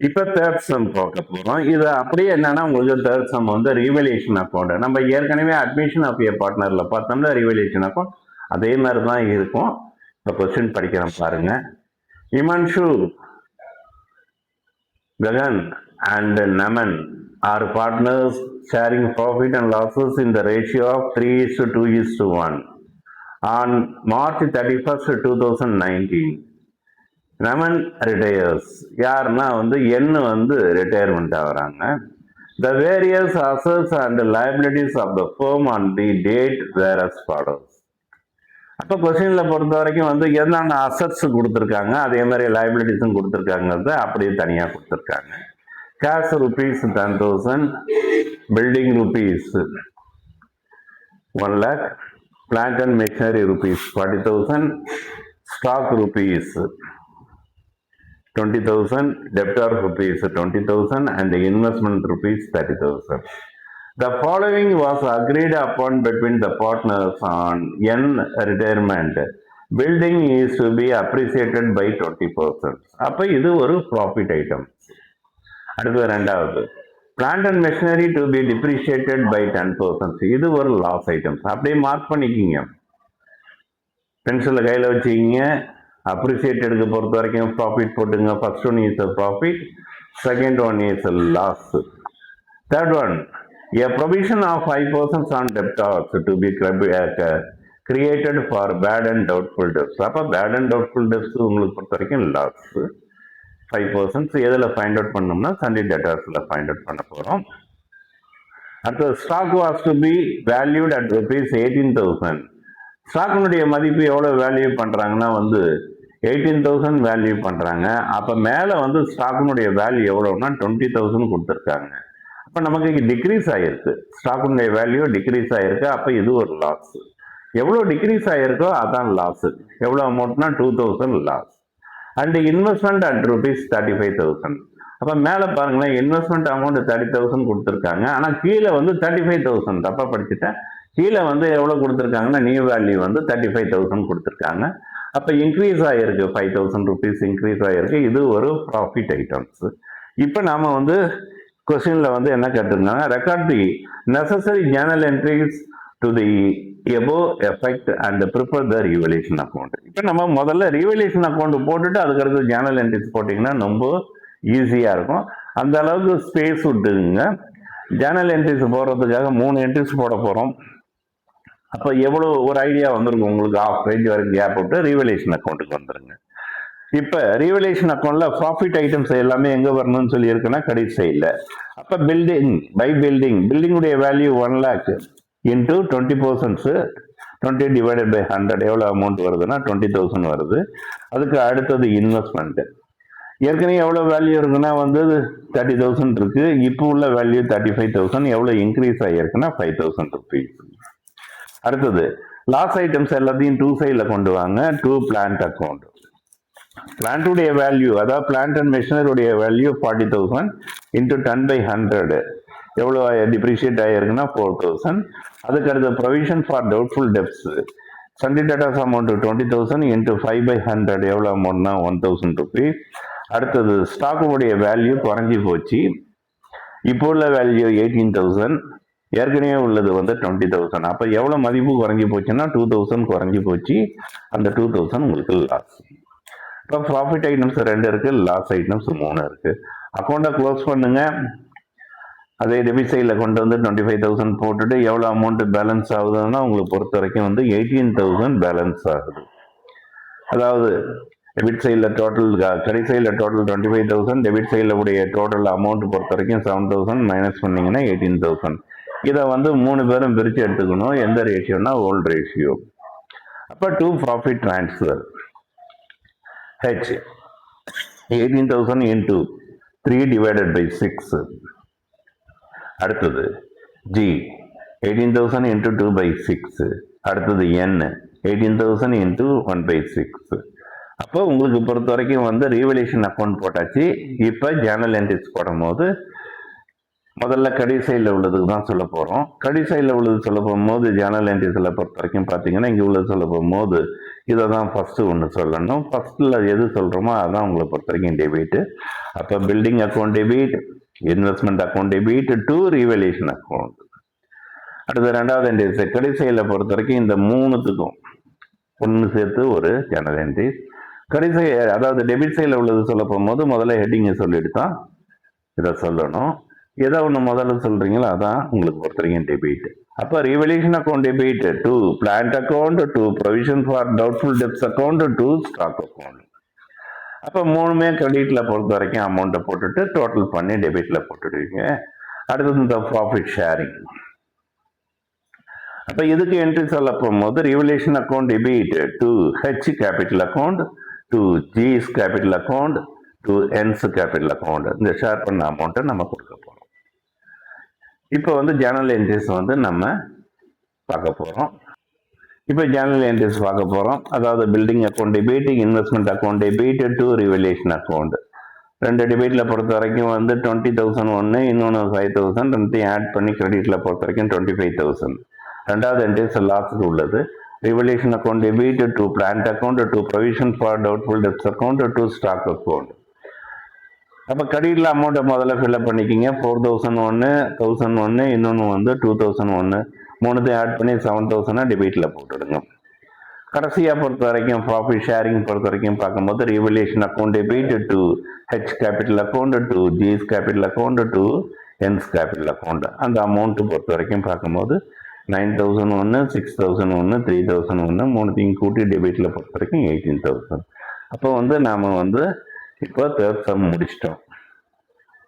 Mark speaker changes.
Speaker 1: இப்போ third sum பார்க்க போகிறோம். இது அப்படியே என்னன்னா உங்களுக்கு தேர்ட் சம் வந்து ரீவல்யூஷன் அக்கௌண்ட். நம்ம ஏற்கனவே அட்மிஷன் ஆஃப் ஏ பார்ட்னரில் பார்த்தோம்னா ரீவல்யூஷன் அக்கௌண்ட் அதே மாதிரி தான் இருக்கும். இப்போ கொஸ்டின் படிக்கிறேன் பாருங்க. Himanshu, Gagan and Naman are partners sharing profit and losses in the ratio of 3:2:1 on March 31st, 2019. Naman retires. யாருன்னா வந்து என் வந்து ரிட்டையர்மெண்ட் ஆகுறாங்க. The various assets and liabilities of the firm on the date were as follows. அப்போ கொஸ்டின்ல பொறுத்த வரைக்கும் வந்து என்னென்ன அசட்ஸ் கொடுத்துருக்காங்க, அதே மாதிரி லைபிலிட்டிஸும் கொடுத்துருக்காங்கிறத அப்படியே தனியாக கொடுத்துருக்காங்க. Cash rupees 10,000, building rupees 1 lakh, plant and machinery rupees 40,000, stock rupees 20,000, debtor rupees 20,000 and investment rupees 30,000. The following was agreed upon between the partners on N retirement. Building is to be appreciated by 20%. அப்போ இது ஒரு profit item. அடுத்தது ரெண்டாவது, plant and machinery to be depreciated by 10%. இது ஒரு loss items. அப்படியே mark பண்ணிக்கிங்க, பென்சிலில் கையில் வச்சுக்கிங்க. அப்ரிசியேட்டடுக்கு பொறுத்த வரைக்கும் ப்ராஃபிட் போட்டுங்க. First one is a profit, second one is a loss. Third one, a provision of 5% on debtors to be created for bad and doubtful debts. அப்போ bad and doubtful debts உங்களுக்கு பொறுத்த வரைக்கும் லாஸ் 5%. எதில் find out பண்ணோம்னா sundry டெட்டார்ஸில் find out பண்ண போகிறோம். அடுத்தது, stock was to be valued at rupees 18,000. ஸ்டாக்கினுடைய மதிப்பு எவ்வளோ வேல்யூ பண்ணுறாங்கன்னா வந்து 18,000 வேல்யூ பண்ணுறாங்க. அப்போ மேலே வந்து ஸ்டாக்கினுடைய வேல்யூ எவ்வளோன்னா 20,000 கொடுத்துருக்காங்க. அப்போ நமக்கு டிக்ரீஸ் ஆகிருக்கு, ஸ்டாக்கினுடைய வேல்யூ டிக்ரீஸ் ஆகிருக்கு. அப்போ இது ஒரு லாஸ். எவ்வளோ டிக்ரீஸ் ஆகிருக்கோ அதான் லாஸு. எவ்வளோ அமௌண்ட்னா 2,000 loss. And investment at rupees 35,000. அப்போ மேலே பாருங்களேன், இன்வெஸ்ட்மெண்ட் அமௌண்ட் 30,000 கொடுத்துருக்காங்க. ஆனால் கீழே வந்து 35,000, தப்பாக படிச்சுட்டேன். கீழே வந்து எவ்வளோ கொடுத்துருக்காங்கன்னா நியூ வேல்யூ வந்து 35,000 கொடுத்துருக்காங்க. அப்போ இன்க்ரீஸ் ஆகிருக்கு, 5,000 rupees இன்க்ரீஸ் ஆகிருக்கு. இது ஒரு ப்ராஃபிட் ஐட்டம்ஸ். இப்போ நாம் வந்து கொஸ்டினில் வந்து என்ன கேட்டிருந்தாங்க, record the necessary Journal entries to the above effect and prepare the revaluation account. இப்போ நம்ம முதல்ல ரீவல்யூஷன் அக்கௌண்ட் போட்டுட்டு அதுக்கடுத்து ஜேர்னல் என்ட்ரிஸ் போட்டிங்கன்னா ரொம்ப ஈஸியாக இருக்கும். அந்த அளவுக்கு ஸ்பேஸ் விட்டுங்க. ஜேர்னல் என்ட்ரிஸ் போடுறதுக்காக 3 என்ட்ரிஸ் போட போகிறோம். அப்போ எவ்வளோ ஒரு ஐடியா வந்துருக்கும் உங்களுக்கு. ஆஃப் பேஜ் வரைக்கும் கேப் விட்டு ரீவல்யூஷன் அக்கௌண்ட்டுக்கு வந்துருங்க. இப்போ ரீவல்யூஷன் அக்கௌண்ட்ல ப்ராஃபிட் ஐட்டம்ஸ் எல்லாமே எங்கே வரணும்னு சொல்லியிருக்குன்னா கடைசி சைடில். அப்போ பில்டிங் பை பில்டிங்குடைய value 1 lakh into 20%, 20 divided by 100 எவ்வளோ அமௌண்ட் வருதுன்னா 20,000 வருது. அதுக்கு அடுத்தது இன்வெஸ்ட்மெண்ட். ஏற்கனவே எவ்வளோ வேல்யூ இருக்குன்னா வந்து 30,000 இருக்கு. இப்போ உள்ள வேல்யூ 35,000. எவ்வளோ இன்க்ரீஸ் ஆகியிருக்குன்னா 5,000 rupees. அடுத்தது, லாஸ் ஐட்டம்ஸ் எல்லாத்தையும் 2 சைடில் கொண்டு வாங்க. 2 பிளான்ட் அக்கௌண்ட். பிளான்ட்டுடைய வேல்யூ, அதாவது பிளான்ட் அண்ட் மிஷினரியுடைய வேல்யூ 40,000 இன்ட்டு 10/100 எவ்வளோ டிப்ரிஷியேட் ஆகிருக்குன்னா 4,000. அதுக்கு அடுத்த provision for doubtful debts, Sunday datas amount 20,000 into 5/100 எவ்வளோ அமௌண்ட்னா 1,000 rupees. அடுத்தது, ஸ்டாக்குடைய வேல்யூ குறைஞ்சி போச்சு. இப்போ உள்ள வேல்யூ 18,000, ஏற்கனவே உள்ளது வந்து 20,000. அப்போ எவ்வளோ மதிப்பு குறைஞ்சி போச்சுன்னா 2,000 குறைஞ்சி போச்சு. அந்த 2,000 உங்களுக்கு லாஸ். இப்போ ப்ராஃபிட் ஐட்டம்ஸ் 2 இருக்கு, லாஸ் ஐட்டம்ஸ் 3 இருக்கு. அக்கௌண்ட்டை க்ளோஸ் பண்ணுங்க. அதே டெபிட் சைடில் கொண்டு வந்து 25,000 போட்டுட்டு எவ்வளோ அமௌண்ட் பேலன்ஸ் ஆகுதுன்னா உங்களுக்கு பொறுத்த வரைக்கும் வந்து 18,000 பேலன்ஸ் ஆகுது. அதாவது டெபிட் சைடில் டோட்டல், கிரெடிட் சைடில் டோட்டல் 25,000, டெபிட் சைடில் உடைய டோட்டல் அமௌண்ட் பொறுத்த வரைக்கும் 7,000 மைனஸ் பண்ணிங்கன்னா 18,000. இதை வந்து 3 பேரும் பிரித்து எடுத்துக்கணும். எந்த ரேஷியோனா ஓல்ட் ரேஷியோ. அப்போ 2 profit transfer. H 18,000 into 3 divided by 6. அடுத்தது G 18,000 into 2 by 6. அடுத்தது N 18,000 into 1 by 6. அப்போ உங்களுக்கு பொறுத்த வரைக்கும் வந்து ரீவல்யூஷன் அக்கௌண்ட் போட்டாச்சு. இப்போ ஜேர்னல் என்ட்ரிஸ் போடும் போது முதல்ல கடைசியில் உள்ளதுக்கு தான் சொல்ல போகிறோம். கடைசியில் உள்ளது சொல்ல போகும்போது ஜேர்னல் என்ட்ரிஸில் பொறுத்த வரைக்கும் பார்த்தீங்கன்னா இங்கே உள்ளது சொல்ல போகும்போது இதை தான் ஃபஸ்ட்டு ஒன்று சொல்லணும். ஃபஸ்ட்டில் எது சொல்கிறோமோ அதுதான் உங்களை பொறுத்த வரைக்கும் டெபிட்டு. அப்போ building account debit, investment account debit, to revolution account. அடுத்து ரெண்டாவது என்ட்ரிஸ் கடைசியில் பொறுத்த வரைக்கும் இந்த மூணுத்துக்கும் ஒன்று சேர்த்து ஒரு ஜேர்னல் என்ட்ரிஸ். கடைசி அதாவது டெபிட் சைடில் உள்ளது சொல்ல போகும்போது முதல்ல ஹெட்டிங்கை சொல்லிட்டு தான் இதை சொல்லணும். ஏதோ ஒன்று முதல்ல சொல்கிறீங்களோ அதான் உங்களுக்கு பொறுத்த வரைக்கும் டெபிட். அப்போ revaluation account debit, to plant account, to provision for doubtful debts account, to stock account. அப்போ மூணுமே கிரெடிட்டில் பொறுத்த வரைக்கும் அமௌண்ட்டை போட்டுட்டு டோட்டல் பண்ணி டெபிட்டில் போட்டுடுவீங்க. அடுத்தது இந்த ப்ராஃபிட் ஷேரிங். அப்போ இதுக்கு என்ட்ரி சொல்ல போகும்போது revaluation account debit, to H capital account, to G's capital account, to N's capital account. இந்த ஷேர் பண்ண அமௌண்ட்டை நம்ம கொடுக்க போகிறோம். இப்போ ஜேர்னல் என்ட்ரிஸ் நம்ம பார்க்க போகிறோம். இப்போ ஜேர்னல் என்ட்ரிஸ் பார்க்க போகிறோம். அதாவது building account debit, investment account debit, to revolution account. ரெண்டு டெபிட்டில் பொறுத்த வரைக்கும் 20,000 ஒன்று, இன்னொன்று 5,000. ரெண்டையும் ஆட் பண்ணி கிரெடிட்டில் பொறுத்த வரைக்கும் 25,000. ரெண்டாவது என்ட்ரிஸ் லாஸுக்கு உள்ளது. Revaluation account debit, to plant account, to provision for doubtful debts account, to stock account. அப்போ கிரெடிட்டில் அமௌண்ட்டை முதல்ல ஃபில்அப் பண்ணிக்கிங்க. 4,000 ஒன்று, 1,000 ஒன்று, இன்னொன்று 2,000 ஒன்று. மூணுத்தையும் ஆட் பண்ணி 7,000 டெபிட்டில் போட்டுடுங்க. கடைசியாக பொறுத்த வரைக்கும் ப்ராஃபிட் ஷேரிங் பொறுத்த வரைக்கும் பார்க்கும்போது revaluation account debit, to H capital account, to G's capital account, to N's capital account. அந்த அமௌண்ட்டு பொறுத்த வரைக்கும் பார்க்கும்போது 9,000 ஒன்று, 6,000 ஒன்று, 3,000 ஒன்று, மூணுத்தையும் கூட்டி டெபிட்டில் பொறுத்த வரைக்கும் 18,000. அப்போ நாம் இப்போ தேர்ட் சம் முடிச்சிட்டோம்.